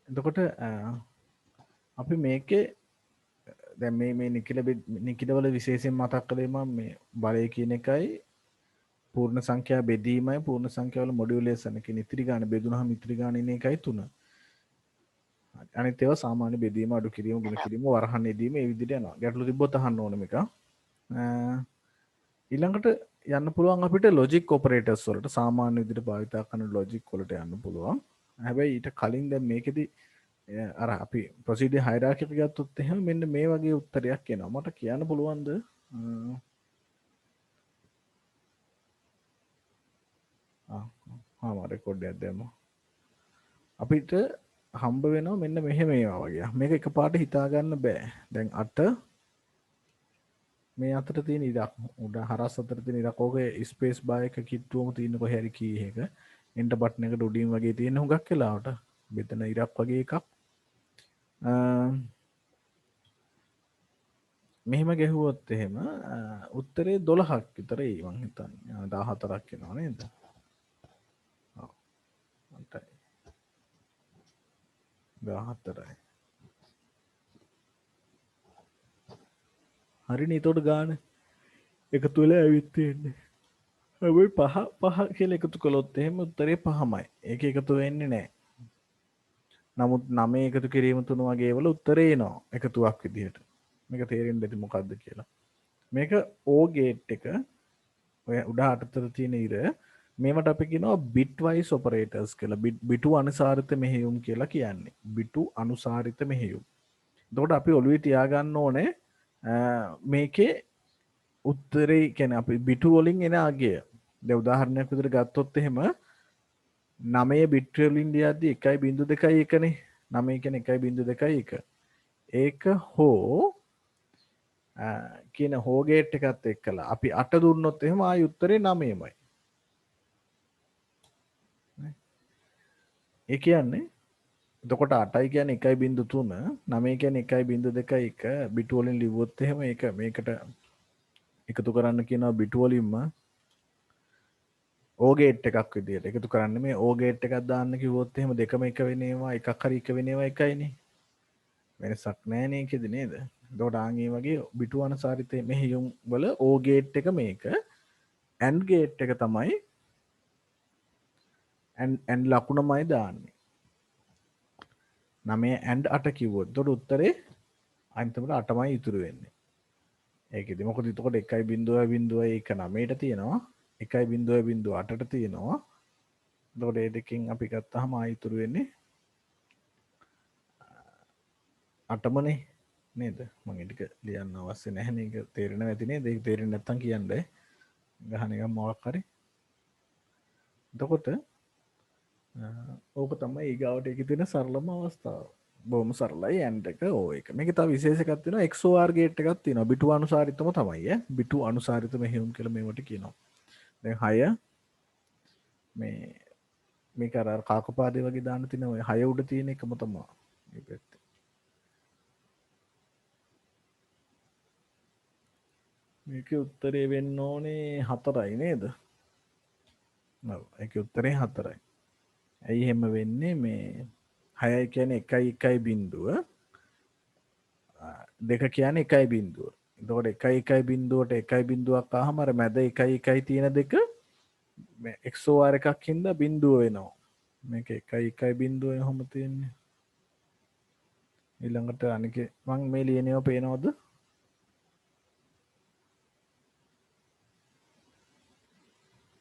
එතකොට අපි මේකේ දැන් මේ නිකිලවල විශේෂයෙන් මතක් කළේ මම මේ බලය කියන එකයි පූර්ණ සංඛ්‍යා බෙදීමයි පූර්ණ සංඛ්‍යාවල මොඩියුලේෂන් කියන ඉතිරි ගාන බෙදුනහම ඉතිරි ගාන ඉන්නේ එකයි 3. අනිත් ඒවා සාමාන්‍ය බෙදීම අඩු කිරීම ගුණ කිරීම වරහන් යෙදීම මේ විදිහට යනවා. ගැටලු තිබ්බොත් අහන්න ඕන මේක. ඊළඟට යන්න පුළුවන් අපිට ලොජික් ඔපරේටර්ස් වලට සාමාන්‍ය විදිහට භාවිතා කරන ලොජික් වලට යන්න පුළුවන්. හැබැයි ඊට කලින් දැන් මේකෙදි අර අපි ප්‍රොසීඩර් හයිරාකි එක ගත්තොත් එහෙම මෙන්න මේ වගේ උත්තරයක් එනවා. මට කියන්න පුළුවන්ද? මම රෙකෝඩ් එකක් දැම්මා. අපිට හම්බ වෙනවා මෙන්න මෙහෙම ඒවා වගේ. මේක එකපාරට හිතා ගන්න බෑ. දැන් 8 මේ අතර තියෙන ඉරක් උඩ හරස් අතර තියෙන ඉරක් ඕකේ ස්පේස් බාර් එක කිට්ටුවම තියෙන කොහේ හරි කී එක එන්ටර් බටන් එකට උඩින් වගේ තියෙන හුඟක් වෙලාවට මෙතන ඉරක් වගේ එකක් මෙහෙම ගැහුවොත් එහෙම උත්තරේ 12ක් විතර එයි මං හිතන්නේ 14ක් එනවා නේද? ඔව් 14යි. හරිනේ එතකොට ගාන එකතු වෙලා ඇවිත් තියෙන්නේ. හැබැයි පහ කියලා එකතු කළොත් එහෙම උත්තරේ 5මයි. ඒක එකතු වෙන්නේ නැහැ. නමුත් 9 එකතු කිරීම 3 වගේ වල උත්තරේ එනවා එකතුවක් විදිහට. මේක තේරෙන්න ඇති මොකද්ද කියලා. මේක O ගේට් එක ඔය උඩ අතතර තියෙන ඉර මේවට අපි කියනවා bit wise operators කියලා. බිටු අනුසාරිත මෙහෙයුම් කියලා කියන්නේ. බිටු අනුසාරිත මෙහෙයුම්. එතකොට අපි ඔළුවේ තියාගන්න ඕනේ මේකේ උත්තරේ කියන්නේ අපි බිටු වලින් එන අගය. දැන් උදාහරණයක් විදිහට ගත්තොත් එහෙම 9 බිට් වලින් ලියද්දි 1.21 නේ. 9 කියන්නේ 1.21. ඒක හෝ කියන හෝ ගේට් එකත් එක්කලා අපි 8 දුන්නොත් එහෙම ආයි උත්තරේ 9මයි. ඒ කියන්නේ එතකොට 8යි කියන්නේ 1.3 9 කියන්නේ 1.21 බිට් වලින් ලිව්වොත් එහෙම ඒක මේකට එකතු කරන්න කියනවා බිට් වලින්ම O ගේට් එකක් විදියට එකතු කරන්න මේ O ගේට් එකක් දාන්න කිව්වොත් එහෙම දෙකම එක වෙනේවා එකක් හරි එක වෙනේවා එකයිනේ වෙනසක් නැහැ නේ කිද නේද? එතකොට ආන්ගේ වගේ බිටු අනුසාරිත මෙහෙයුම් වල O ගේට් එක මේක AND ගේට් එක තමයි AND ලකුණමයි දාන්නේ 9 AND 8 කිව්වොත් එතකොට උත්තරේ අන්තිමට 8මයි ඉතුරු වෙන්නේ. ඒකෙදි මොකද එතකොට 1.01 9ට තියෙනවා 1.08ට තියෙනවා. එතකොට ඒ දෙකෙන් අපි ගත්තාම ආයි ඉතුරු වෙන්නේ 8මනේ නේද? මම ඒක ලියන්න අවශ්‍ය නැහැ නේ. ඒක තේරෙන්නේ නැති නේද? ඒක තේරෙන්නේ නැත්තම් කියන්න ගහන එක මොකක් හරි. එතකොට ඕක තමයි ඊගාවට ඒකේ තියෙන සරලම අවස්ථාව. බොහොම සරලයි AND එක O එක. මේකේ තව විශේෂ එකක් තියෙනවා XOR ගේට් එකක් තියෙනවා. බිටු අනුසාරිතම තමයි ඈ. බිටු අනුසාරිත මෙහෙයුම් කියලා මේවට කියනවා. දැන් 6 මේක අර කාකපාදේ වගේ දාන්න තියෙන ඔය 6 උඩ තියෙන එකම තමයි. මේ පැත්තේ. මේකේ උත්තරේ වෙන්න ඕනේ 4යි නේද? ඔව්. ඒකේ උත්තරේ 4යි. ඇයි එහෙම වෙන්නේ මේ 6 කියන්නේ 1 බිංදුව 2 කියන්නේ 1 බිංදුව. එතකොට 1 බිංදුවට 1 බිංදුවක් ආවම අර මැද 1 තියෙන දෙක මේ XOR එකක් හින්දා බිංදුව වෙනවා. මේක 1 බිංදුව එහෙම තියෙන්නේ. ඊළඟට අනිකේ මම මේ ලියනේව පේනවද?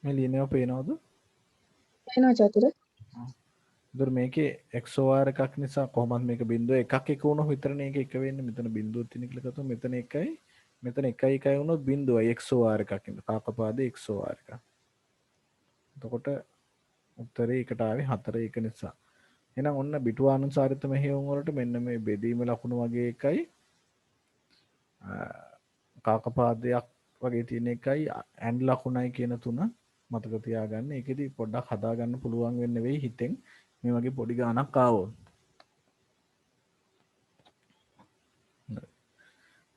මේ ලියනේව පේනවද? පේනවා චතුර. ඉතින් මේකේ XOR එකක් නිසා කොහොමද මේක බිංදුව එකක් එක වුණොත් විතරනේ ඒක එක වෙන්නේ. මෙතන බිංදුවක් තියෙන කියලා ගත්තොත් මෙතන 1යි මෙතන 1 වුණොත් බිංදුවයි XOR එකක් ඉන්න. කාකපාදේ XOR එකක්. එතකොට උත්තරේ එකට ආවේ 4 ඒක නිසා. එහෙනම් ඔන්න බිටුවානුසාරිත මෙහෙයුම් වලට මෙන්න මේ බෙදීම ලකුණු වගේ එකයි කාකපාදයක් වගේ තියෙන එකයි AND ලකුණයි කියන තුන මතක තියාගන්න. ඒකෙදි පොඩ්ඩක් හදාගන්න පුළුවන් වෙන්න වෙයි හිතෙන් මේ වගේ පොඩි ගාණක් ආවොත්.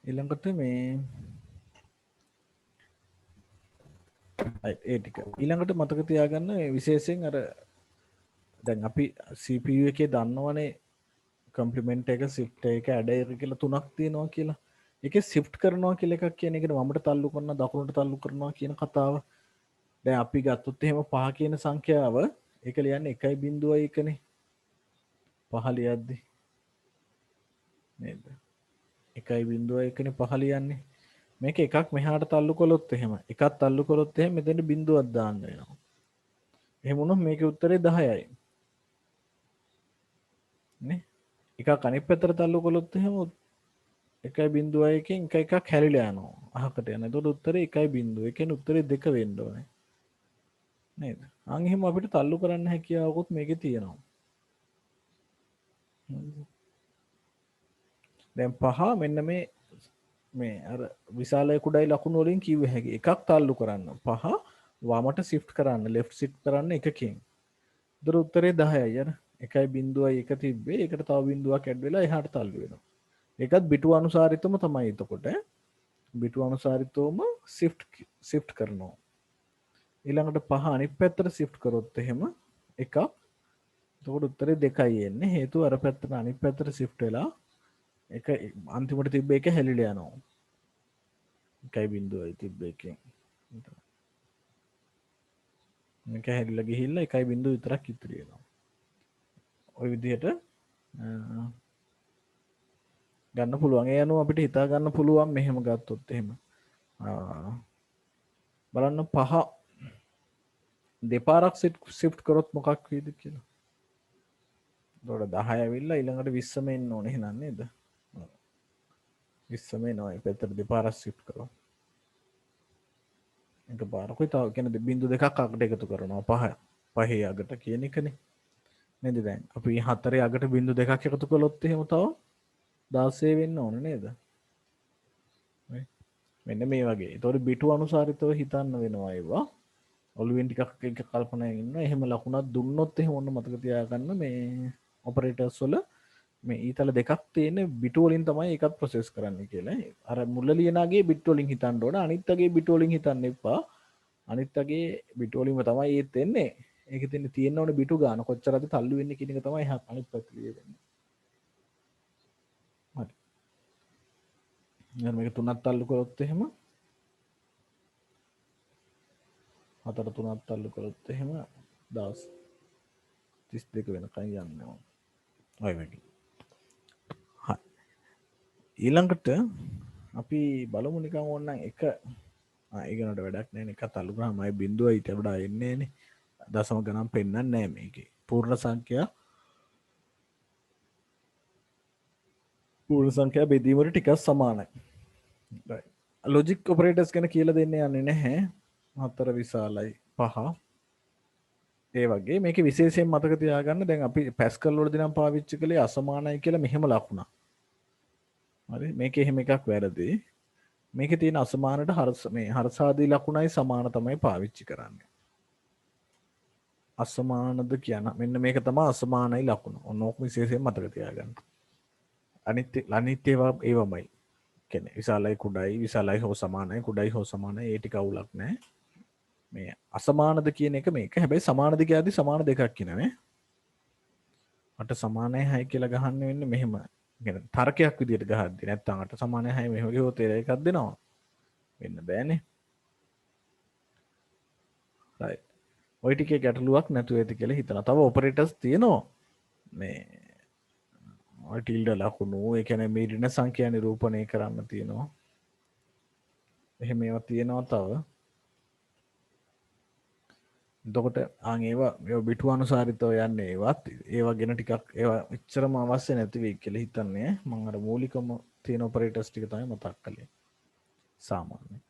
ඊළඟට මේ ඒ ටික ඊළඟට මතක තියාගන්න විශේෂයෙන් අර දැන් අපි CPU එකේ දන්නවනේ කම්ප්ලිමෙන්ට් එක shift එක add එක කියලා තුනක් තියෙනවා කියලා. ඒකේ shift කරනවා කියලා එකක් කියන එකට වමට තල්ලු කරනවා දකුණට තල්ලු කරනවා කියන කතාව. දැන් අපි ගත්තොත් එහෙම 5 කියන සංඛ්‍යාව ඒක ලියන්නේ 1.1 නේ. 5 ලියද්දි නේද? 1.1 නේ 5 ලියන්නේ. මේක එකක් මෙහාට තල්ලු කළොත් එහෙම එකක් තල්ලු කළොත් එහෙම මෙතන බිඳුවක් දාන්න වෙනවා. එහෙම වුණොත් මේකේ උත්තරේ 10යි. නේ? එකක් අනිත් පැත්තට තල්ලු කළොත් එහෙම 1.1කින් එකක් හැරිලා යනවා. අහකට යන. එතකොට උත්තරේ 1.1. ඒ කියන්නේ උත්තරේ 2 වෙන්න ඕනේ. නේද? අන් එහෙම අපිට තල්ලු කරන්න හැකියාවකුත් මේකේ තියෙනවා. දැන් 5 මෙන්න මේ අර විශාලයි කුඩායි ලකුණු වලින් කිව්ව හැකි. එකක් තල්ලු කරන්න. 5 වමට shift කරන්න, left shift කරන්න එකකින්. ඒතර උත්තරේ 10යි අර. 1.1 තිබ්බේ. ඒකට තව බිඳුවක් ඇඩ් වෙලා එහාට තල්ලු වෙනවා. ඒකත් බිටු අනුසාරිතවම තමයි එතකොට. බිටු අනුසාරිතවම shift කරනවා. ඊළඟට 5 අනිත් පැත්තට shift කරොත් එහෙම එකක්. එතකොට උත්තරේ 2යි එන්නේ. හේතුව අර පැත්තට අනිත් පැත්තට shift වෙලා එක අන්තිමට තිබ්බ එක හැලිලා යනවා. 1.1යි තිබ්බ එකෙන්. මේක හැරිලා ගිහිල්ලා 1.0 විතරක් ඉතුරු වෙනවා. ওই විදිහට ගන්න පුළුවන්. ඒ අනුව අපිට හිතා ගන්න පුළුවන් මෙහෙම ගත්තොත් එහෙම. බලන්න 5 දෙපාරක් shift කරොත් මොකක් වෙයිද කියලා. එතකොට 10 ඇවිල්ලා ඊළඟට 20ම එන්න ඕනේ එහෙනම් නේද? 20ම එනවා. ඒ පැත්තට දෙපාරක් shift කරොත්. එක පාරකුයි තව කියන්නේ බිංදු දෙකක් අගට එකතු කරනවා 5 5 අගට කියන එකනේ. නේද දැන් අපි 4 අගට බිංදු දෙකක් එකතු කළොත් එහෙම තව 16 වෙන්න ඕන නේද? මෙන්න මේ වගේ. ඒතකොට බිටු අනුසාරිතව හිතන්න වෙනවා ඒවා. ඔළුවෙන් ටිකක් එක කල්පනායෙන් ඉන්න. එහෙම ලකුණක් දුන්නොත් එහෙම ඔන්න මතක තියාගන්න මේ ඔපරේටර්ස් වල මේ ඊතල දෙකක් තියෙන බිටු වලින් තමයි ඒකත් ප්‍රොසෙස් කරන්න කියලා. අර මුල ලියනාගේ බිට් වලින් හිතන්න ඕන. අනිත් අගේ බිටු වලින් හිතන්න එපා. අනිත් අගේ බිටු වලින්ම තමයි ඒත් එන්නේ. ඒකෙ තියෙන්න ඕනේ බිටු ගාන කොච්චරද තල්ලු වෙන්නේ කියන එක තමයි අනිත් පැත්තේ ලියවෙන්නේ. හරි. මේක තුනක් තල්ලු කරොත් එහෙම 4 3ක් තල්ලු කරොත් එහෙම 32 වෙනකන් යන්න ඕන. ඔය වගේ. හරි. ඊළඟට අපි බලමු නිකන් ඕනනම් එක ඒකනට වැඩක් නැහැ එක තල්ලු කරාම අය බිඳුවයි ඊට වඩා එන්නේ නැහනේ. දශම ගණන් පෙන්වන්නේ නැහැ මේකේ. පූර්ණ සංඛ්‍යා බෙදීමට ටිකක් සමානයි. ලොජික් ඔපරේටර්ස් ගැන කියලා දෙන්න යන්නේ නැහැ. 4 විශාලයි 5 ඒ වගේ මේක විශේෂයෙන් මතක තියාගන්න. දැන් අපි පැස්කල් වලදී නම් පාවිච්චි කළේ අසමානයි කියලා මෙහෙම ලකුණක්. හරි මේක එහෙම එකක් වැරදි. මේකේ තියෙන අසමානට හරසාදී ලකුණයි සමාන තමයි පාවිච්චි කරන්නේ. අසමානද කියන මෙන්න මේක තමයි අසමානයි ලකුණ. ඔන්න ඕක විශේෂයෙන් මතක තියාගන්න. අනිත් ඒවා ඒවමයි. කියන්නේ විශාලයි කුඩායි විශාලයි හෝ සමානයි කුඩායි හෝ සමානයි ඒ ටික අවුලක් නැහැ. මේ අසමානද කියන එක මේක. හැබැයි සමානද කියද්දි සමාන දෙකක් කියනනේ. අට සමානයි 6 කියලා ගහන්න වෙන්නේ මෙහෙම. කියන්නේ තර්කයක් විදියට ගහද්දි නැත්නම් අට සමානයි 6 මෙහෙම ගියොත් එකක් දෙනවා. වෙන්න බෑනේ. right. ඔය ටිකේ ගැටලුවක් නැතුව ඇති කියලා හිතනවා. තව ඔපරේටර්ස් තියෙනවා. මේ ඔය ටිල්ඩ ලකුණු ඒ කියන්නේ මේ ඍණ සංඛ්‍යා නිරූපණය කරන්න තියෙනවා. එහෙම ඒවා තියෙනවා තව. එතකොට ඒවා බිටු අනුසාරිතව යන්නේ ඒවත් ඒවා ගැන ටිකක් ඒවා එච්චරම අවශ්‍ය නැති වෙයි කියලා හිතන්නේ. මම අර මූලිකම තියෙන ඔපරේටර්ස් ටික තමයි මතක් කළේ. සාමාන්‍යයෙන්.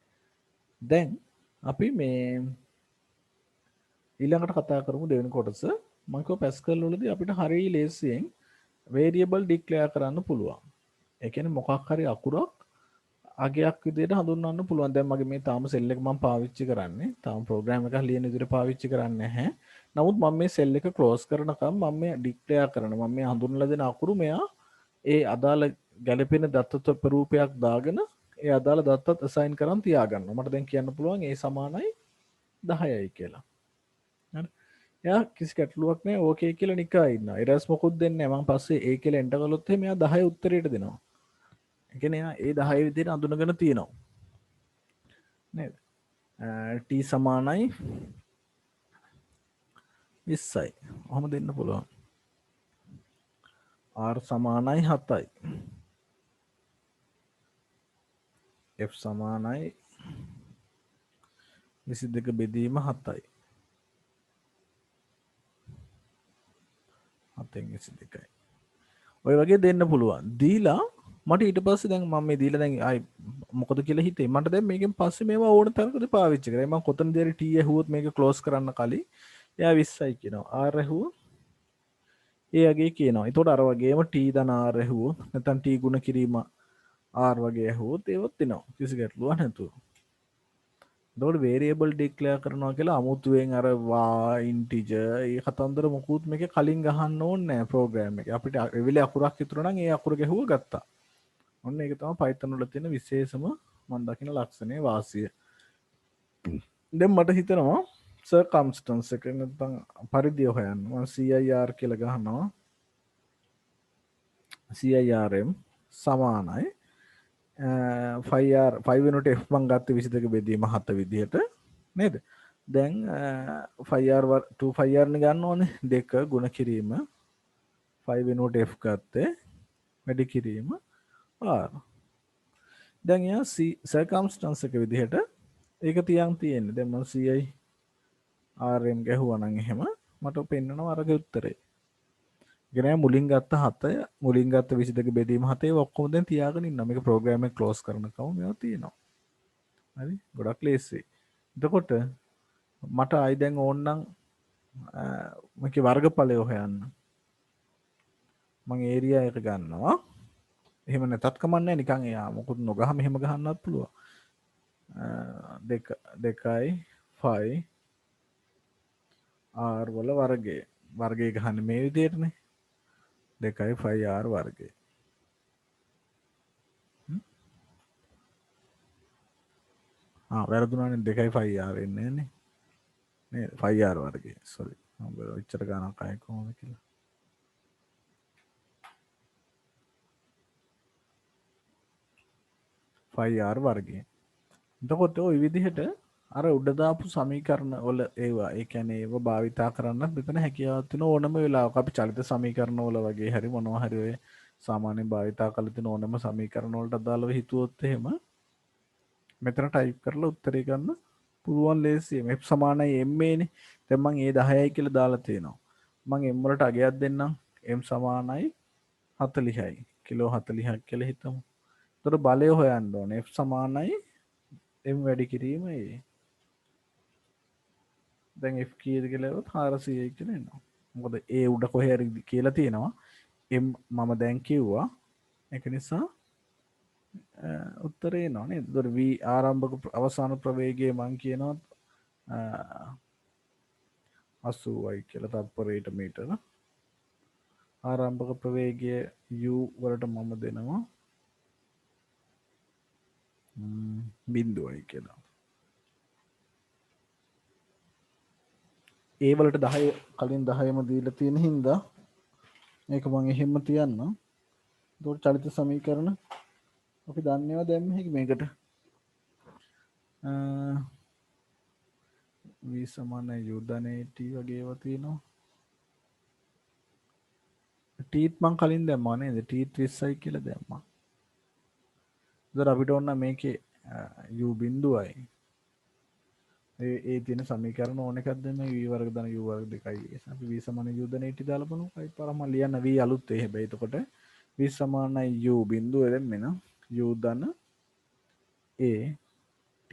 දැන් අපි මේ ඊළඟට කතා කරමු දෙවෙනි කොටස. මම කිව්ව පැස්කල් වලදී අපිට හරිය ලේසියෙන් variable declare කරන්න පුළුවන්. ඒ කියන්නේ මොකක් හරි අකුරක් අගයක් විදිහට හඳුන්වන්න පුළුවන්. දැන් මගේ මේ තාම සෙල් එක මම පාවිච්චි කරන්නේ. තාම ප්‍රෝග්‍රෑම් එකක් ලියන විදිහට පාවිච්චි කරන්නේ නැහැ. නමුත් මම මේ සෙල් එක ක්ලෝස් කරනකම් මම මේ ඩික්ලෙයාර් කරනවා. මම මේ හඳුන්වලා දෙන අකුරු මෙයා ඒ අදාළ ගැළපෙන දත්ත ප්‍රූපයක් දාගෙන ඒ අදාළ දත්තත් assign කරන් තියාගන්නවා. මට දැන් කියන්න පුළුවන් ඒ සමානයි 10යි කියලා. හරි. එයා කිසි ගැටලුවක් නැහැ ඕකේ කියලා නිකා ඉන්නවා. එරර්ස් මොකුත් දෙන්නේ නැහැ. මම පස්සේ ඒ කියලා එන්ටර් කළොත් එහෙනම් එයා 10 උත්තරයට දෙනවා. ඒ කියන්නේ එයා ඒ 10 විදිහට අඳුනගෙන තියෙනවා. නේද? t සමානයි 20යි. ඔහොම දෙන්න පුළුවන්. r සමානයි 7යි. f සමානයි 22 බෙදීම 7යි. 7න් 22යි. ඔය වගේ දෙන්න පුළුවන්. දීලා මට ඊට පස්සේ දැන් මම මේ දීලා දැන් ආයි මොකද කියලා හිතේ. මට දැන් මේකෙන් පස්සේ මේවා ඕන තරකද පාවිච්චි කරේ. මම කොතනද හරි t ඇහුවොත් මේක ක්ලෝස් කරන්න කලින් එයා 20යි කියනවා. r ඇහුවොත් ඒ වගේ කියනවා. ඒතකොට අර වගේම t ධන r ඇහුවොත් නැත්නම් t ගුණ කිරීම r වගේ ඇහුවොත් ඒවත් එනවා. කිසි ගැටලුවක් නැතුව. එතකොට variable declare කරනවා කියලා අමුතුවෙන් අර var integer ඒ කතන්දර මොකුත් මේකේ කලින් ගහන්න ඕනේ නැහැ ප්‍රෝග්‍රෑම් එකේ. අපිට එවිලේ අකුරක් ඉතුරු නම් ඒ අකුර ගැහුව ගත්තා. ඔන්න ඒක තමයි Python වල තියෙන විශේෂම මම දකින ලක්ෂණය වාසිය. දැන් මට හිතෙනවා circumstance එක නැත්නම් පරිධිය හොයන්න. මම CIR කියලා ගහනවා. CIRM සමානයි 5 වෙනුවට f මං ගත්තේ 22 බෙදීම 7 විදිහට නේද? දැන් 2r නේ ගන්න ඕනේ. 2 ගුණ කිරීම 5 වෙනුවට f ගත්තේ වැඩි කිරීම r. දැන් එයා circumstance එක විදිහට ඒක තියන් තියෙන්නේ. දැන් මම CI RM ගැහුවා නම් එහෙම මට පෙන්නනවා අරගේ උත්තරේ. ඉගෙන මුලින් ගත්ත 7 මුලින් ගත්ත 22 බෙදීම 7 ඒවා ඔක්කොම දැන් තියාගෙන ඉන්නවා. මේක ප්‍රෝග්‍රෑම් එක ක්ලෝස් කරනකම් මේවා තියෙනවා. හරි ගොඩක් ලේසි. එතකොට මට ආයි දැන් ඕනනම් මේකේ වර්ගඵලය හොයන්න. මම ඒරියා එක ගන්නවා. එහෙම නැතත් කමන්නේ නිකන් එයා මොකුත් නොගහම එහෙම ගහන්නත් පුළුවන්. 2යි 5 r වල වර්ගය. වර්ගය ගහන්නේ මේ විදිහටනේ. 2යි 5r වර්ගය. වැරදුනානේ 2යි 5r එන්නේ නේ. නේ 5r වර්ගය. සෝරි. මම ඉච්චර ගණන් කයි කොහොමද කියලා. r වර්ගය. එතකොට ওই විදිහට අර උඩ දාපු සමීකරණ වල ඒවා ඒ කියන්නේ ඒව භාවිතා කරන්න මෙතන හැකියාවක් තියෙන ඕනම වෙලාවක අපි චලිත සමීකරණ වල වගේ හරි මොනවා හරි ඔය සාමාන්‍යයෙන් භාවිතා කරලා තියෙන ඕනම සමීකරණ වලට අදාළව හිතුවොත් එහෙම මෙතන ටයිප් කරලා උත්තරේ ගන්න පුළුවන් ලේසියෙන්. f සමානයි m නේ. දැන් මම ඒ 10යි කියලා දාලා තියෙනවා. මම m වලට අගයක් දෙන්නම්. m සමානයි 40යි. කිලෝ 40ක් කියලා හිතමු. එතකොට බලය හොයන්න ඕනේ. f සමානයි m වැඩි කිරීම a. දැන් f කීයද කියලා එවොත් 400යි කියලා එනවා. මොකද a උඩ කොහේ හරි කියලා තියෙනවා. m මම දැන් කිව්වා. ඒක නිසා උත්තරේ එනවා නේද? ඒතර v ආරම්භක අවසාන ප්‍රවේගය මං කියනවා 80යි කියලා තත්පරයට මීටර. ආරම්භක ප්‍රවේගය u වලට මම දෙනවා 0යි කියලා. ඒ වලට 10 කලින් 10ම දීලා තියෙන හින්දා මේක මම එහෙම තියන්නම්. ඒකට චලිත සමීකරණ අපි දන්නේවා දැන් මේකට v සමානයි u ධන t වගේ ඒවා තියෙනවා. tත් මං කලින් දැම්මා නේද? t 20යි කියලා දැම්මා. ඒතර අපිට ඕන මේකේ u බිඳුවයි. ඒ තියෙන සමීකරණ ඕන එකක් දැම්ම v වර්ග ධන u වර්ග 2යි. අපි v සමානයි u ධන t දාලා බලමු. අයි පාරම ලියන්න v අලුත් ඒ හැබැයි එතකොට v සමානයි u බිඳුව දැම්මේ නම් u ධන a t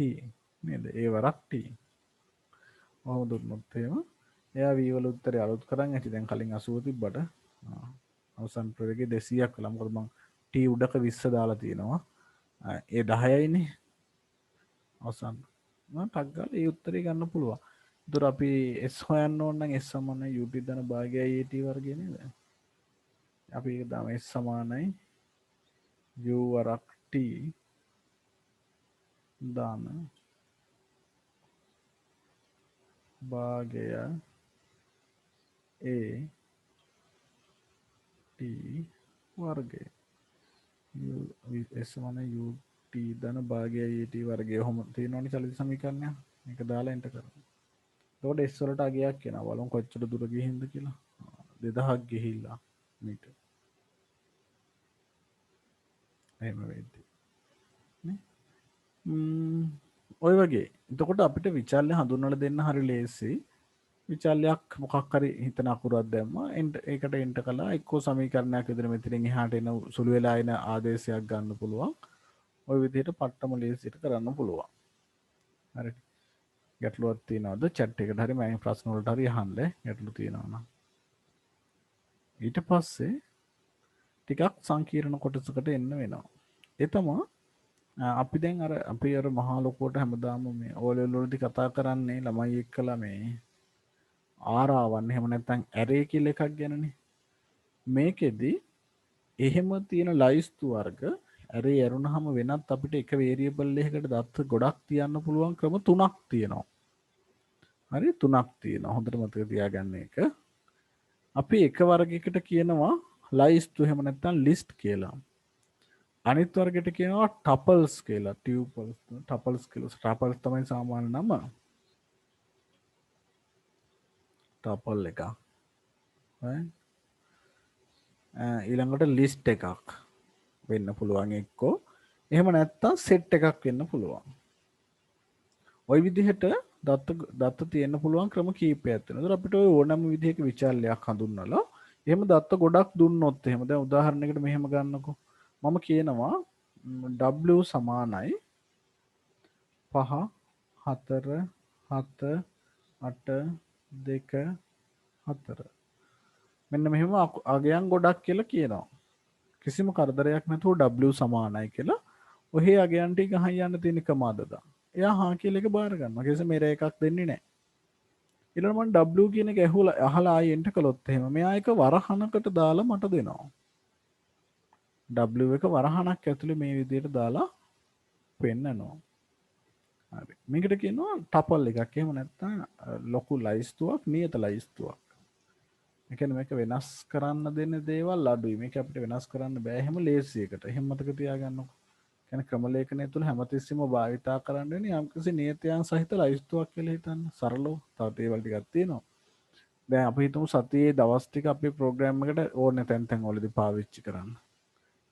නේද? a වරක් t. ඔහොම දුන්නොත් එහෙම එයා v වල උත්තරය අලුත් කරන් ඇති. දැන් කලින් 80 තිබ්බට අවසන් ප්‍රවේගය 200ක් කළා. මොකද මං t උඩක 20 දාලා තියෙනවා. ඒ 10යිනේ. අවසන් ටක් ගාලා ඒ උත්තරේ ගන්න පුළුවන්. ඒතර අපි s හොයන්න ඕන නම් s සමානයි ut ධන භාගයයි at වර්ගය නේද? අපි ඒක දාමු s සමානයි u වරක් t ධන භාගය A T වර්ගය S මන UT ධන භාගය AT වර්ගය ඔහොම තියෙනවනේ චලිත සමීකරණය. මේක දාලා එන්ටර් කරනවා. එතකොට S වලට අගයක් කියනවා. බලමු කොච්චර දුර ගිහින්ද කියලා. 2000ක් ගිහිල්ලා මීටර්. එහෙම වෙද්දි. නේ? ඔය වගේ. එතකොට අපිට විචල්‍ය හඳුන්වලා දෙන්න හරි ලේසි. විචල්යක් මොකක් හරි හිතන අකුරක් දැම්මා. ඒකට එන්ටර් කළා. එක්කෝ සමීකරණයක් විදිහට මෙතනින් එහාට එන සුළු වෙලා එන ආදේශයක් ගන්න පුළුවන්. ওই විදිහට පට්ටම ලේසියට කරන්න පුළුවන්. හරි. ගැටලුවක් තියෙනවද? chat එකට හරි මම ප්‍රශ්න වලට හරි අහන්න. ගැටලු තියෙනවා නම්. ඊට පස්සේ ටිකක් සංකීර්ණ කොටසකට එන්න වෙනවා. ඒ තමයි අපි දැන් අපි මහා ලොකුවට හැමදාම මේ ඕලෙවල් වලදී කතා කරන්නේ ළමයි එක්කලා මේ ආරාවන් එහෙම නැත්නම් ඇරේ කියලා එකක් ගැනනේ. මේකෙදි එහෙම තියෙන ලයිස්තු වර්ග ඇරේ ඇරුණාම වෙනත් අපිට එක වේරියබල් එකකට දත්ත ගොඩක් තියන්න පුළුවන් ක්‍රම තුනක් තියෙනවා. හරි 3ක් තියෙනවා. හොඳට මතක තියාගන්න එක. අපි එක වර්ගයකට කියනවා ලයිස්තු එහෙම නැත්නම් ලිස්ට් කියලා. අනිත් වර්ගයට කියනවා ටපල්ස් කියලා. ටපල්ස් කියලා. ටපල්ස් තමයි සාමාන්‍ය නම. ටපල් එකක්. ඊළඟට ලිස්ට් එකක් වෙන්න පුළුවන් එක්කෝ. එහෙම නැත්නම් සෙට් එකක් වෙන්න පුළුවන්. ওই විදිහට දත්ත තියෙන්න පුළුවන් ක්‍රම කීපයක් තියෙනවා. ඒතර අපිට ඔය ඕනම විදිහක විචල්යක් හඳුන්වලා එහෙම දත්ත ගොඩක් දුන්නොත් එහෙම දැන් උදාහරණයකට මෙහෙම ගන්නකො. මම කියනවා W සමානයි 5 4 7 8 2 4. මෙන්න මෙහෙම අගයන් ගොඩක් කියලා කියනවා. කිසිම කරදරයක් නැතුව W සමානයි කියලා ඔහේ අගයන් ටික ගහන් යන්න තියෙන ක්‍රමයක්ද? එයා හා කියලා එක බාර ගන්නවා. කිසිම මෙර එකක් දෙන්නේ නැහැ. ඊළඟ මම W කියන එක අහලා ආයෙ එන්ටර් කළොත් එහෙම මෙයා එක වරහනකට දාලා මට දෙනවා. W එක වරහනක් ඇතුලේ මේ විදිහට දාලා පෙන්නනවා. හරි. මේකට කියනවා ටපල් එකක්. එහෙම නැත්නම් ලොකු ලයිස්තුවක්, නියත ලයිස්තුවක්. ඒ කියන්නේ මේක වෙනස් කරන්න දෙන දේවල් අඩුයි. මේක අපිට වෙනස් කරන්න බෑ එහෙම ලේසියකට. එහෙම මතක තියාගන්නකො. කියන්නේ ක්‍රම ලේඛනය තුල හැමතිස්සෙම භාවිතා කරන්න වෙන්නේ යම්කිසි නියතයන් සහිත ලයිස්තුවක් කියලා හිතන්න. සරලව. තව දේවල් ටිකක් තියෙනවා. දැන් අපි හිතමු සතියේ දවස් ටික අපේ ප්‍රෝග්‍රෑම් එකට ඕනේ තැන් වලදී පාවිච්චි කරන්න.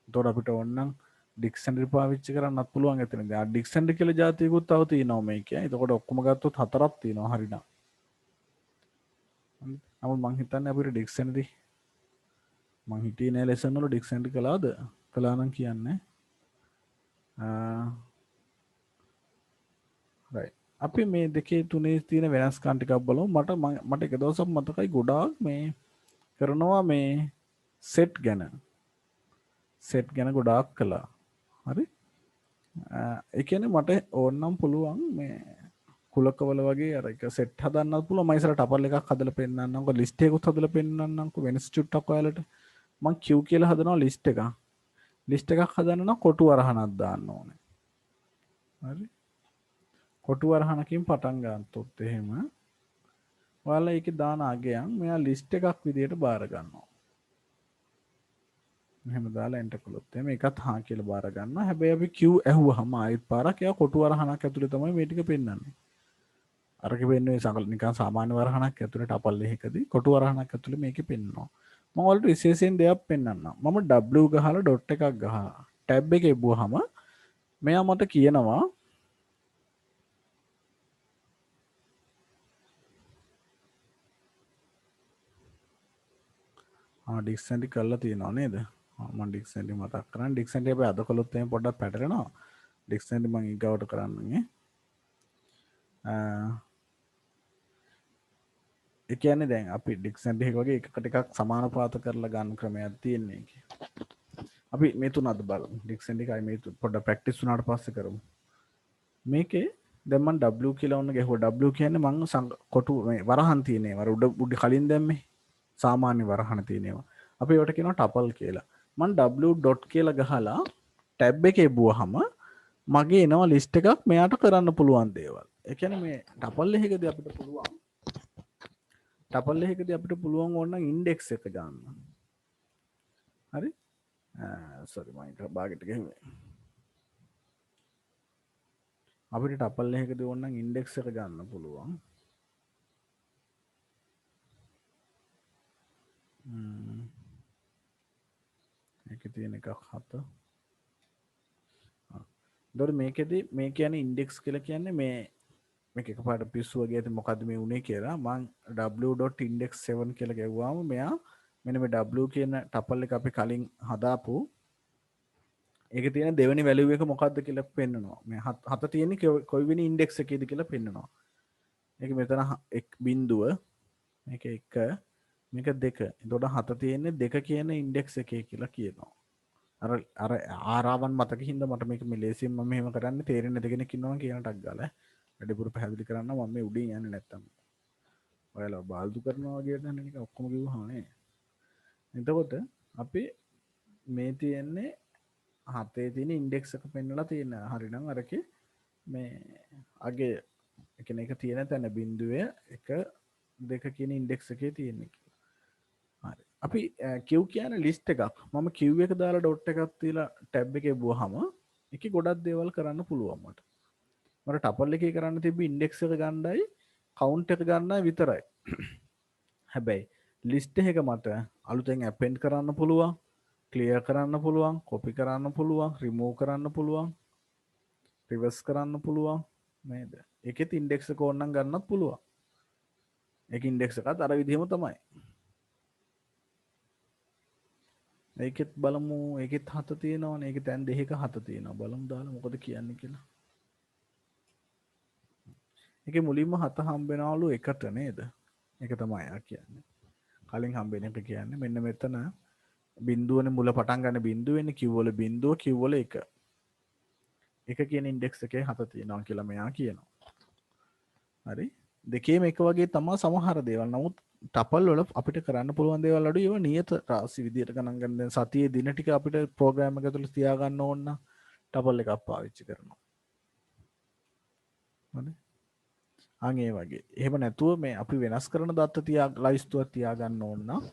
එතකොට අපිට ඕනනම් ඩික්ෂනරි පාවිච්චි කරන්නත් පුළුවන් එතනදී. ආ ඩික්ෂනරි කියලා જાතියකුත් තව තියෙනවා මේකේ. එතකොට ඔක්කොම ගත්තොත් 4ක් තියෙනවා හරිනම්. නමුත් මං හිතන්නේ අපිට ඩික්ෂනරි මං හිතේ නෑ ලෙසන් වල ඩික්ෂනරි කළාද? කළා නම් කියන්නේ. right. අපි මේ දෙකේ තුනේ තියෙන වෙනස්කම් ටිකක් බලමු. මට එක දවසක් මතකයි ගොඩාක් මේ කරනවා මේ සෙට් ගැන ගොඩාක් කළා. හරි? ඒ කියන්නේ මට ඕනනම් පුළුවන් මේ කුලකවල වගේ අර එක සෙට් හදන්නත් පුළුවන්. මම ඉස්සර ටපල් එකක් හදලා පෙන්නන්නම්කො ලිස්ට් එකකුත් හදලා පෙන්නන්නම්කො වෙනස් චුට්ටක් ඔයාලට. මම Q කියලා හදනවා ලිස්ට් එකක්. ලිස්ට් එකක් හදන්න නම් කොටු වරහනක් දාන්න ඕනේ. හරි? කොටු වරහනකින් පටන් ගන්නතොත් එහෙම ඔයාලා ඒකේ දාන අගයන් මෙයා ලිස්ට් එකක් විදියට බාර ගන්නවා. මෙහෙම දාලා එන්ටර් කළොත් එහෙම ඒකත් හා කියලා බාර ගන්නවා. හැබැයි අපි Q ඇහුවහම ආයෙත් පාරක් එයා කොටු වරහනක් ඇතුලේ තමයි මේ ටික පෙන්වන්නේ. අරක වෙන්නේ නිකන් සාමාන්‍ය වරහනක් ඇතුලේ ටපල් එකකදී කොටු වරහනක් ඇතුලේ මේකේ පෙන්වනවා. මම ඔයාලට විශේෂයෙන් දෙයක් පෙන්වන්නම්. මම W ගහලා ඩොට් එකක් ගහලා ටැබ් එක එබුවාම මෙයා මට කියනවා ඩික්ෂනරි කරලා තියෙනවා නේද? මම ඩික්ෂනරි මතක් කරන් ඩික්ෂනරි අපි අද කළොත් එහෙනම් පොඩ්ඩක් පැටලෙනවා. ඩික්ෂනරි මම ඊගවට කරන්නේ. ඒ කියන්නේ දැන් අපි ඩික්ෂනරි එක වගේ එකකට එකක් සමානුපාත කරලා ගන්න ක්‍රමයක් තියෙන්නේ ඒකේ. අපි මේ තුන අද බලමු. ඩික්ෂනරි එකයි මේ පොඩ්ඩක් ප්‍රැක්ටිස් වුණාට පස්සේ කරමු. මේකේ දැන් මම W කියලා ඔන්න ගැහුවා. W කියන්නේ මම කොටු මේ වරහන් තියෙනවා. අර උඩ කලින් දැම්මේ. සාමාන්‍ය වරහන තියෙනවා. අපි ඒවට කියනවා ටපල් කියලා. මම W ඩොට් කියලා ගහලා ටැබ් එකේ එබුවාම මගේ එනවා ලිස්ට් එකක් මෙයාට කරන්න පුළුවන් දේවල්. ඒ කියන්නේ මේ ටපල් එකකදී අපිට පුළුවන් ටපල් එකකදී අපිට පුළුවන් ඕනනම් ඉන්ඩෙක්ස් එක ගන්න. හරි? සෝරි මම ඒක බාගෙට ගිහින්. අපිට ටපල් එකකදී ඕනනම් ඉන්ඩෙක්ස් එක ගන්න පුළුවන්. ඒකේ තියෙන එකක් 7. දොර මේකෙදි මේ කියන්නේ ඉන්ඩෙක්ස් කියලා කියන්නේ මේක එකපාරට පිස්සු වගේ ඇති මොකද්ද මේ උනේ කියලා මම w.index7 කියලා ගැව්වාම මෙයා මෙන්න මේ w කියන ටපල් එක අපි කලින් හදාපු ඒකේ තියෙන දෙවෙනි වැලියු එක මොකද්ද කියලා පෙන්නනවා. මේ 7 තියෙන්නේ කොයි වෙනි ඉන්ඩෙක්ස් එකේද කියලා පෙන්නනවා. මේක මෙතන 1 බිංදුව මේක 1 මේක 2. එතකොට 7 තියෙන්නේ 2 කියන ඉන්ඩෙක්ස් එකේ කියලා කියනවා. අර ආරාවන් මතක හින්දා මට මේක මේ ලේසියෙන් මම මෙහෙම කරන්නේ තේරෙන්නේ නැති කෙනෙක් ඉන්නවා කියන ටක් ගාලා වැඩිපුර පැහැදිලි කරන්න මම මේ උඩින් යන්නේ නැත්තම් ඔයාලා බාල්දු කරනවා වගේ දැන් නිකන් ඔක්කොම කිව්වහම නේ. එතකොට අපි මේ තියෙන්නේ 7 තියෙන ඉන්ඩෙක්ස් එක පෙන්නලා තියෙනවා. හරිනම් අරකේ මේ අගේ එකන එක තියෙන තැන බිඳුවේ 1 2 කියන ඉන්ඩෙක්ස් එකේ තියෙන්නේ. හරි. අපි Q කියන ලිස්ට් එකක් මම Q එක දාලා ඩොට් එකක් තියලා ටැබ් එකේ බුවාම ඒකේ ගොඩක් දේවල් කරන්න පුළුවන් මට. මට ටපල් එකේ කරන්න තිබ්බ ඉන්ඩෙක්ස් එක ගන්නයි කවුන්ට් එක ගන්නයි විතරයි. හැබැයි ලිස්ට් එක මට අලුතෙන් ඇපෙන්ඩ් කරන්න පුළුවන්, ක්ලියර් කරන්න පුළුවන්, කොපි කරන්න පුළුවන්, රිමූව් කරන්න පුළුවන්, රිවර්ස් කරන්න පුළුවන් නේද? ඒකෙත් ඉන්ඩෙක්ස් එක ඕනනම් ගන්නත් පුළුවන්. ඒක ඉන්ඩෙක්ස් එකත් අර විදිහම තමයි. ඒකෙත් බලමු ඒකෙත් 7 තියෙනවනේ. ඒකේ තැන් දෙකක 7 තියෙනවා. බලමු දාලා මොකද කියන්නේ කියලා. ඒකේ මුලින්ම 7 හම්බ වෙනවලු එකට නේද? ඒක තමයි ආ කියන්නේ. කලින් හම්බෙන එක කියන්නේ මෙන්න මෙතන බිඳුවනේ මුල පටන් ගන්න බිඳුවෙන්නේ Q වල බිඳුව Q වල 1. 1 කියන ඉන්ඩෙක්ස් එකේ 7 තියෙනවා කියලා මෙයා කියනවා. හරි? දෙකේම එක වගේ තමයි සමහර දේවල්. නමුත් ටපල් වල අපිට කරන්න පුළුවන් දේවල් අඩුයි. ඒවා නියත රාශි විදියට ගණන් ගන්න. දැන් සතියේ දින ටික අපිට ප්‍රෝග්‍රෑම් එක ඇතුළේ තියාගන්න ඕන නම් ටපල් එකක් පාවිච්චි කරනවා. හරි? අන් ඒ වගේ. එහෙම නැතුව මේ අපි වෙනස් කරන දත්ත ලයිස්තුවක් තියාගන්න ඕන නම්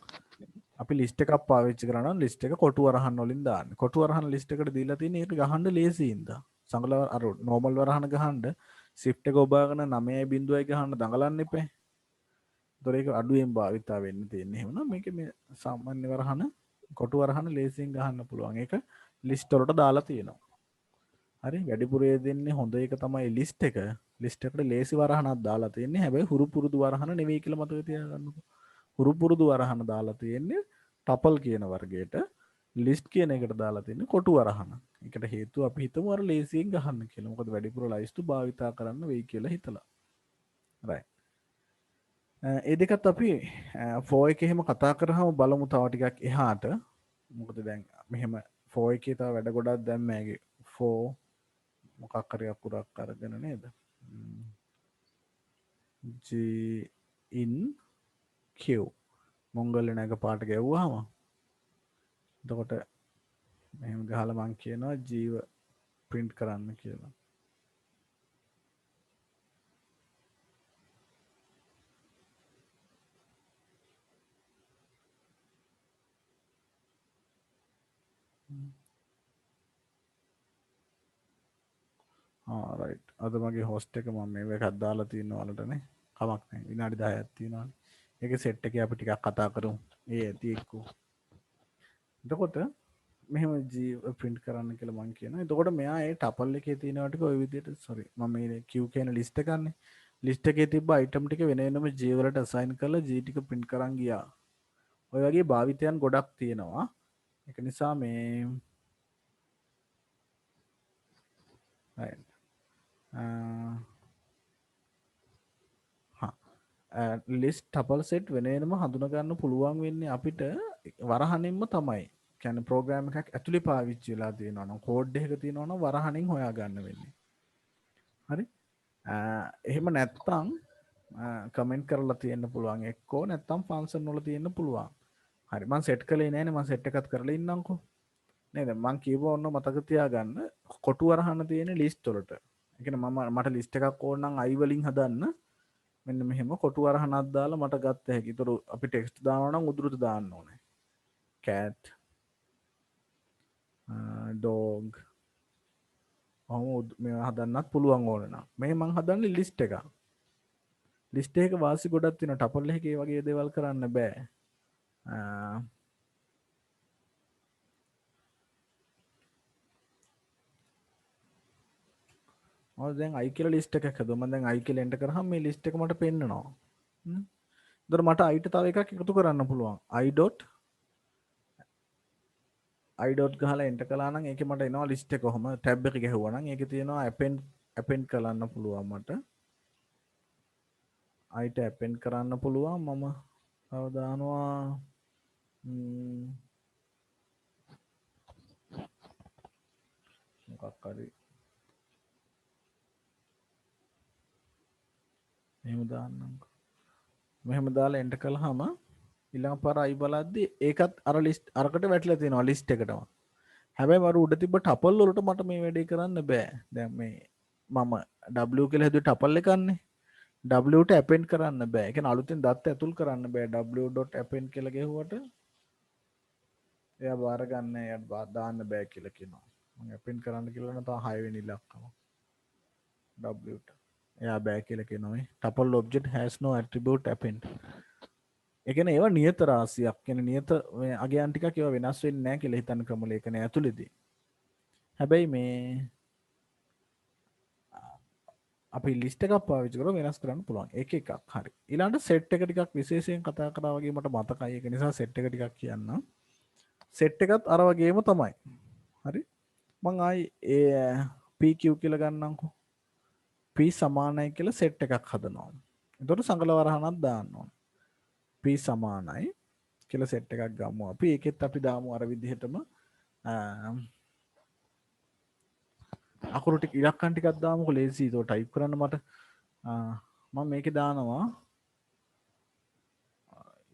අපි ලිස්ට් එකක් පාවිච්චි කරනවා නම් ලිස්ට් එක කොටු වරහන් වලින් දාන්න. කොටු වරහන් ලිස්ට් එකට දීලා තියෙන ඒක ගහන්න ලේසියින්ද. සංගල අර නෝමල් වරහන ගහන්න shift එක ඔබාගෙන 9.0යි ගහන්න දඟලන්න එපා. ඒතොර ඒක අඩුවෙන් භාවිතා වෙන්න තියෙන්නේ. එහෙමනම් මේක මේ සාමාන්‍ය වරහන කොටු වරහන ලේසියෙන් ගහන්න පුළුවන්. ඒක ලිස්ට් වලට දාලා තියෙනවා. හරි වැඩිපුර දෙන්නේ හොඳ එක තමයි ලිස්ට් එක. ලිස්ට් එකට ලේසි වරහනක් දාලා තියෙන්නේ. හැබැයි හුරු පුරුදු වරහන නෙවෙයි කියලා මතක තියාගන්නකො. හුරු පුරුදු වරහන දාලා තියෙන්නේ ටපල් කියන වර්ගයට. ලිස්ට් කියන එකට දාලා තියෙන්නේ කොටු වරහන. ඒකට හේතුව අපි හිතමු අර ලේසියෙන් ගහන්න කියලා. මොකද වැඩිපුර ලයිස්තු භාවිතා කරන්න වෙයි කියලා හිතලා. right. ඒ දෙකත් අපි ෆෝ එකේ එහෙම කතා කරාම බලමු තව ටිකක් එහාට. මොකද දැන් මෙහෙම ෆෝ එකේ තව වැඩ ගොඩක් දැන් මේගේ ෆෝ මොකක් හරි අකුරක් අරගෙන නේද? G in Q මොංගලන එක පාට ගැව්වහම එතකොට මෙහෙම ගහලා මං කියනවා ජීව print කරන්න කියලා. රයිට්. අද මගේ හොස්ට් එක මම මේ එකක් දාලා තියෙනවා වලටනේ. කමක් නැහැ. විනාඩි 10ක් තියෙනවා. ඒකේ සෙට් එකේ අපි ටිකක් කතා කරමු. ඒ ඇති එක්කෝ. එතකොට මෙහෙම ජීව print කරන්න කියලා මං කියනවා. එතකොට මෙයා ඒ ටපල් එකේ තියෙනවා ටික ওই විදිහට sorry මම මේ Q කියන ලිස්ට් එක ගන්නෙ. ලිස්ට් එකේ තිබ්බ item ටික වෙන වෙනම G වලට assign කරලා G ටික print කරන් ගියා. ඔය වගේ භාවිතයන් ගොඩක් තියෙනවා. ඒක නිසා මේ right. ලිස්ට් ටපල් සෙට් වෙන වෙනම හඳුනා ගන්න පුළුවන් වෙන්නේ අපිට වරහනින්ම තමයි. කියන්නේ ප්‍රෝග්‍රෑම් එකක් ඇතුලේ පාවිච්චි වෙලා තියෙනවා නම් කෝඩ් එකක තියෙනවා නම් වරහනින් හොයා ගන්න වෙන්නේ. හරි? එහෙම නැත්තම් කමෙන්ට් කරලා තියෙන්න පුළුවන් එක්කෝ නැත්තම් ෆන්ක්ෂන් වල තියෙන්න පුළුවන්. හරි මම සෙට් කළේ නෑනේ මම සෙට් එකත් කරලා ඉන්නම්කෝ. නේද? මම කියව ඔන්න මතක තියාගන්න කොටු වරහන තියෙන ලිස්ට් වලට. ඒ කියන්නේ මට ලිස්ට් එකක් ඕන නම් i වලින් හදන්න මෙන්න මෙහෙම කොටු අරහනක් දාලා මට ගත්ත හැකි. ඒතර අපි ටෙක්ස්ට් දානවා නම් උද්දෘත දාන්න ඕනේ. cat dog මේ හදන්නත් පුළුවන් ඕන නම්. මේ මං හදන්නේ ලිස්ට් එකක්. ලිස්ට් එකක වාසි ගොඩක් තියෙනවා. ටපල් එකේ වගේ දේවල් කරන්න බෑ. දැන් i කියලා ලිස්ට් එකක් හදුවා. මම දැන් i කියලා එන්ටර් කරාම මේ ලිස්ට් එක මට පෙන්නනවා. එතකොට මට i ට තව එකක් එකතු කරන්න පුළුවන්. i dot ගහලා එන්ටර් කළා නම් ඒකේ මට එනවා ලිස්ට් එක කොහොම ටැබ් එක ගැහුවා නම් ඒකේ තියෙනවා append කරන්න පුළුවන් මට. i ට append කරන්න පුළුවන්. මම තව දානවා මොකක් හරි මෙහෙම දාන්නම්කෝ. මෙහෙම දාලා එන්ටර් කළාම ඊළඟ පාර i බලද්දි ඒකත් අර ලිස්ට් අරකට වැටලා තියෙනවා ලිස්ට් එකටම. හැබැයි මර උඩ තිබ්බ ටපල් වලට මට මේ වැඩේ කරන්න බෑ. දැන් මේ මම w කියලා හැදුවේ ටපල් එකන්නේ. w ට append කරන්න බෑ. ඒ කියන්නේ අලුතෙන් දත්ත ඇතුල් කරන්න බෑ. w.append කියලා ගෙහුවට එයා බාර ගන්න එයාට දාන්න බෑ කියලා කියනවා. මම append කරන්න කියලා නම් තව 6 වෙනි ඉලක්කම w ට. එයා බෑ කියලා කියනවා මේ tuple object has no attribute append. ඒ කියන්නේ ඒවා නියත රාශියක්. කියන්නේ නියත අගයන් ටිකක් ඒවා වෙනස් වෙන්නේ නැහැ කියලා හිතන ක්‍රම ලේඛනය ඇතුළේදී. හැබැයි මේ අපි ලිස්ට් එකක් පාවිච්චි කරලා වෙනස් කරන්න පුළුවන්. ඒක එකක්. හරි. ඊළඟට සෙට් එක ටිකක් විශේෂයෙන් කතා කරා වගේ මට මතකයි. ඒක නිසා සෙට් එක ටිකක් කියන්නම්. සෙට් එකත් අර වගේම තමයි. හරි. මං ආයි PQ කියලා ගන්නම්කෝ. P සමානයි කියලා සෙට් එකක් හදනවා. එතකොට සංකල වරහනක් දාන්න ඕන. P සමානයි කියලා සෙට් එකක් ගමු අපි. ඒකෙත් අපි දාමු අර විදිහටම අකුරු ටික ඉලක්කම් ටිකක් දාමුකෝ ලේසි. ඒක ටයිප් කරන්න මට මම මේකේ දානවා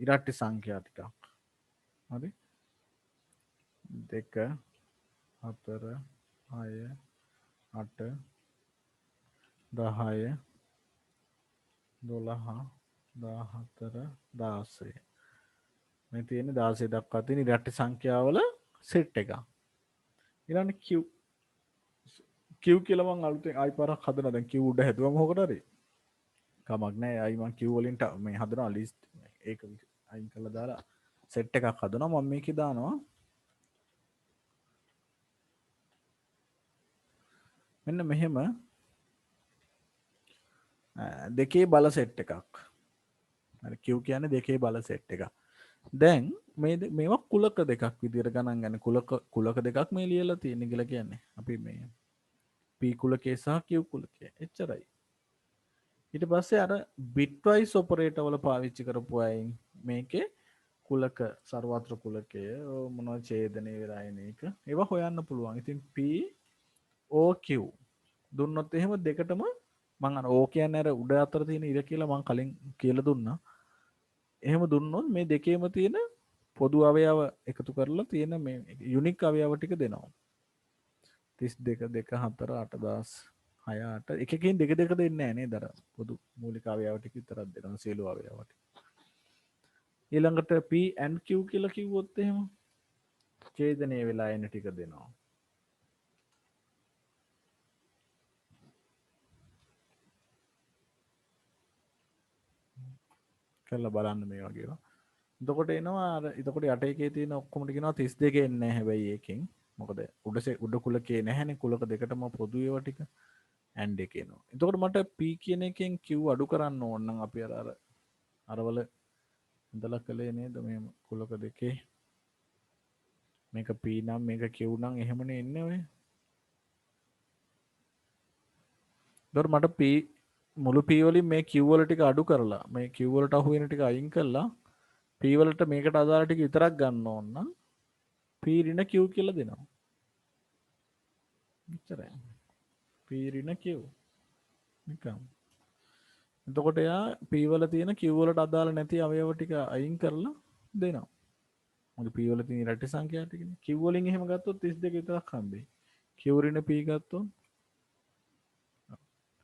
ඉරට්ටි සංඛ්‍යා ටිකක්. හරි. 2 4 6 8 10 12 14 16 මේ තියෙන්නේ 16 දක්වා තියෙන ඉරට්ටි සංඛ්‍යාවල සෙට් එක. ඊළඟ Q කියලා මම අලුතෙන් ආයි පාරක් හදනවා. දැන් Q උඩ හැදුවම හොකට හරි. කමක් නැහැ. ආයි මම Q වලින් මේ හදනවා ලිස්ට් ඒක අයින් කරලා දාලා සෙට් එකක් හදනවා. මම මේකේ දානවා මෙන්න මෙහෙම දෙකේ බල සෙට් එකක්. හරි Q කියන්නේ දෙකේ බල සෙට් එකක්. දැන් මේවා කුලක දෙකක් විදිහට ගණන් ගන්න. කුලක දෙකක් මේ ලියලා තියෙන කියලා කියන්නේ. අපි මේ P කුලකේ සහ Q කුලකේ. එච්චරයි. ඊට පස්සේ අර bitwise operator වල පාවිච්චි කරපු අයින් මේකේ කුලක සර්වත්‍ර කුලකය මොනවද ඡේදනය වෙලා එන එක ඒවා හොයන්න පුළුවන්. ඉතින් P O Q දුන්නොත් එහෙම දෙකටම මම අර O කියන්නේ අර උඩ අතර තියෙන ඉර කියලා මම කලින් කියලා දුන්නා. එහෙම දුන්නොත් මේ දෙකේම තියෙන පොදු අවයව එකතු කරලා තියෙන මේ යුනික් අවයව ටික දෙනවා. 32 2 4 8 10 6 8 එකකින් දෙක දෙක දෙන්නේ නැහැ නේද? අර පොදු මූලික අවයව ටික විතරක් දෙනවා සියලු අවයව ටික. ඊළඟට P and Q කියලා කිව්වොත් එහෙම ඡේදනය වෙලා එන ටික දෙනවා. කරලා බලන්න මේ වගේ ඒවා. එතකොට එනවා අර එතකොට යට එකේ තියෙන ඔක්කොම ටික එනවා 32 එන්නේ නැහැ හැබැයි ඒකෙන්. මොකද උඩ කුලකේ නැහැනේ කුලක දෙකටම පොදු ඒවා ටික and එක එනවා. එතකොට මට P කියන එකෙන් Q අඩු කරන්න ඕන නම් අපි අරවල ඉඳලා කළේ නේද මේ කුලක දෙකේ මේක P නම් මේක Q නම් එහෙමනේ එන්නේ ඔය. එතකොට මට P මුළු P වලින් මේ Q වල ටික අඩු කරලා මේ Q වලට අහු වෙන ටික අයින් කරලා P වලට මේකට අදාළ ටික විතරක් ගන්න ඕන නම් P ඍණ Q කියලා දෙනවා. එච්චරයි. P ඍණ Q. නිකම්. එතකොට එයා P වල තියෙන Q වලට අදාළ නැති අවයව ටික අයින් කරලා දෙනවා. මොකද P වල තියෙන ඉරට්ටි සංඛ්‍යා ටිකනේ. Q වලින් එහෙම ගත්තොත් 32 විතරක් හම්බෙයි. Q ඍණ P ගත්තොත්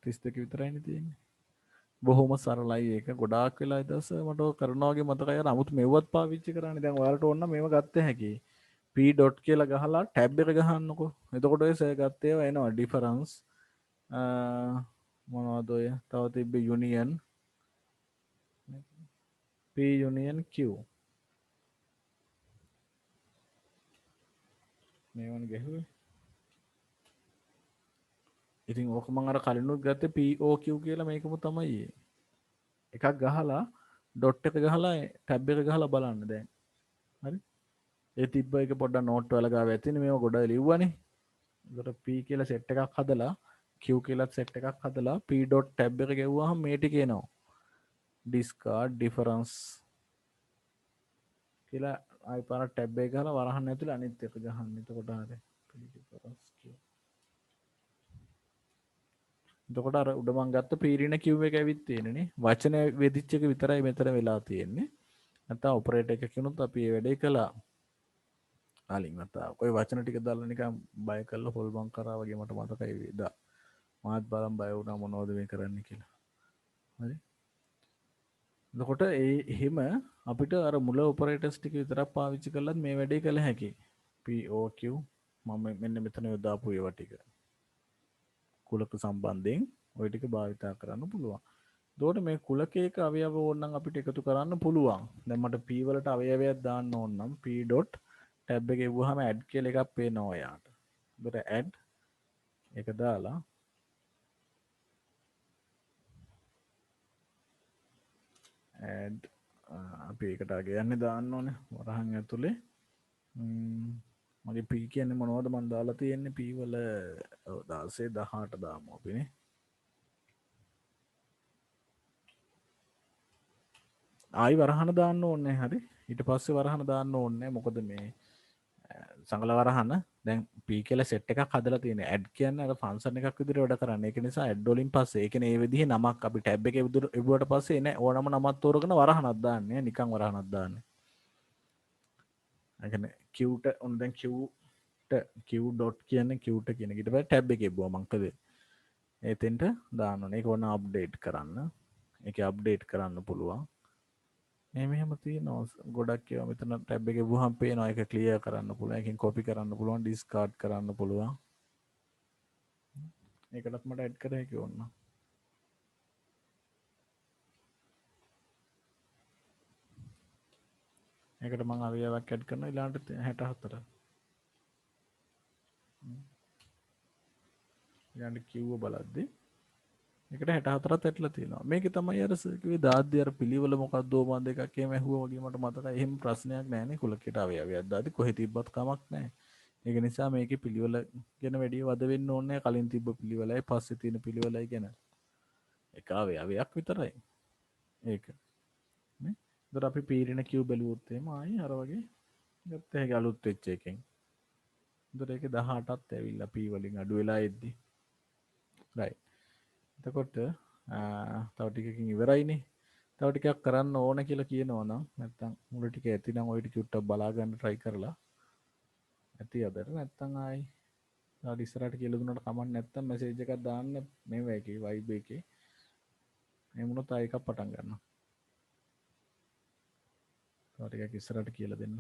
32 විතරයිනේ තියෙන්නේ. බොහොම සරලයි ඒක. ගොඩාක් වෙලා ඉදස මට ඔය කරනවා වගේ මතකයි. අර 아무ත් මෙව්වත් පාවිච්චි කරන්නේ. දැන් ඔයාලට ඕන නම් මේව ගත්ත හැකියි. p dot කියලා ගහලා ටැබ් එක ගහන්නකෝ. එතකොට ඔය සර් ගත්තේ ඒවා එනවා ඩිෆරන්ස් මොනවද ඔය තව තිබ්බේ යුනියන් p යුනියන් q මේවන් ගැහුවේ. ඉතින් ඕක මම අර කලිනුත් ගත්තේ POQ කියලා මේකම තමයි. එකක් ගහලා ඩොට් එක ගහලා ටැබ් එක ගහලා බලන්න දැන්. හරි? ඒ තිබ්බ එක පොඩ්ඩක් නෝට් වල ගාව ඇතිනේ මේව ගොඩ ලිව්වනේ. ඒකට p කියලා සෙට් එකක් හදලා q කියලා සෙට් එකක් හදලා p.tab එක ගෙවුවාම මේ ටික එනවා. discard difference කියලා ආයි පාරක් ටැබ් එක ගහලා වරහන් ඇතුලේ අනිත් එක ගහන්න. එතකොට හරි. difference q. එතකොට අර උඩ මං ගත්ත පීරින කිව් එක ඇවිත් තියෙනනේ. වචන වෙදිච්ච එක විතරයි මෙතන වෙලා තියෙන්නේ. නැත්නම් ඔපරේටර් එකකිනුත් අපි මේ වැඩේ කළා. කලින් නැත්නම් ඔය වචන ටික දාලා නිකන් බය කරලා හොල්මන් කරා වගේ මට මතකයි වේදා. මාත් බලන් බය වුණා මොනවද මේ කරන්න කියලා. හරි. එතකොට එහෙම අපිට අර මුල ඔපරේටර්ස් ටික විතරක් පාවිච්චි කළත් මේ වැඩේ කළ හැකියි. POQ මම මෙන්න මෙතන යොදාපු ඒවා ටික. කුලක සම්බන්ධයෙන් ওই ටික භාවිතා කරන්න පුළුවන්. එතකොට මේ කුලකයක අවයව ඕනනම් අපිට එකතු කරන්න පුළුවන්. දැන් මට p වලට අවයවයක් දාන්න ඕන නම් p.tab එක ගෙවුවාම add කියලා එකක් පේනවා ඔයාට. එතකොට add එක දාලා add අපි ඒකට අගයන්නේ දාන්න ඕනේ වරහන් ඇතුලේ. මගේ p කියන්නේ මොනවද මම දාලා තියෙන්නේ p වල 16 18 දාමු අපිනේ. ආයි වරහන දාන්න ඕනේ. හරි. ඊට පස්සේ වරහන දාන්න ඕනේ. මොකද මේ සංගල වරහන දැන් p කියලා සෙට් එකක් හදලා තියෙනවා. add කියන්නේ අර ෆන්ක්ෂන් එකක් විදිහට වැඩ කරන්නේ. ඒක නිසා add වලින් පස්සේ ඒ කියන්නේ මේ විදිහේ නමක් අපි ටැබ් එකේ එවුවට පස්සේ එන ඕනම නමක් තෝරගෙන වරහනක් දාන්නේ. නිකන් වරහනක් දාන්නේ. ඒ කියන්නේ q ට ඔන්න දැන් q dot කියන්නේ q ට කියන එක. ඊට පස්සේ ටැබ් එකේ එවුවා මං කළේ. එතෙන්ට දාන්න ඕනේ. ඒක ඕන අප්ඩේට් කරන්න. ඒක අප්ඩේට් කරන්න පුළුවන්. මෙහෙම තියෙනවා ගොඩක් ඒවා මෙතන ටැබ් එකේ වුවහම පේනවා ඒක ක්ලියර් කරන්න පුළුවන් එකෙන් කොපි කරන්න පුළුවන් ඩිස්කාඩ් කරන්න පුළුවන් ඒකටත් මට ඇඩ් කර හැකි ඕන ඒකට මම අවයවක් ඇඩ් කරනවා ඊළඟට 64 ඊළඟට කිව්ව බලද්දි ඒකට 64ත් ඇట్లా තියෙනවා මේකේ තමයි අර කිව්වේ දාද්දි අර පිළිවෙල මොකක්ද ඕමන් දෙකක් එහෙම ඇහුවා වගේ මට මතකයි එහෙම ප්‍රශ්නයක් නැහැනේ කුලකේට අවයවයක් දාද්දි කොහෙ තිබ්බත් කමක් නැහැ ඒක නිසා මේකේ පිළිවෙල ගැන වැඩි වද වෙන්න ඕනේ කලින් තිබ්බ පිළිවෙලයි පස්සේ තියෙන පිළිවෙලයි ගැන එක අවයවයක් විතරයි ඒක නේ ඒතර අපි පීරින කිව් බැලුවොත් එහෙම ආයි අර වගේ ගත්ත හැකි අලුත් වෙච්ච එකෙන් ඒතර ඒකේ 18ත් ඇවිල්ලා p වලින් අඩු වෙලා එද්දි right එතකොට තව ටිකකින් ඉවරයිනේ තව ටිකක් කරන්න ඕන කියලා කියනවා නම් නැත්තම් මුල ටික ඇති නම් ඔය ටික චුට්ටක් බලා ගන්න try කරලා ඇති අදට නැත්තම් ආයි තව ඉස්සරහට කියලා දුන්නාට කමක් නැත්තම් මැසේජ් එකක් දාන්න මේව එකේ vibe එකේ එහෙම වුණොත් ආයි එකක් පටන් ගන්නවා තව ටිකක් ඉස්සරහට කියලා දෙන්න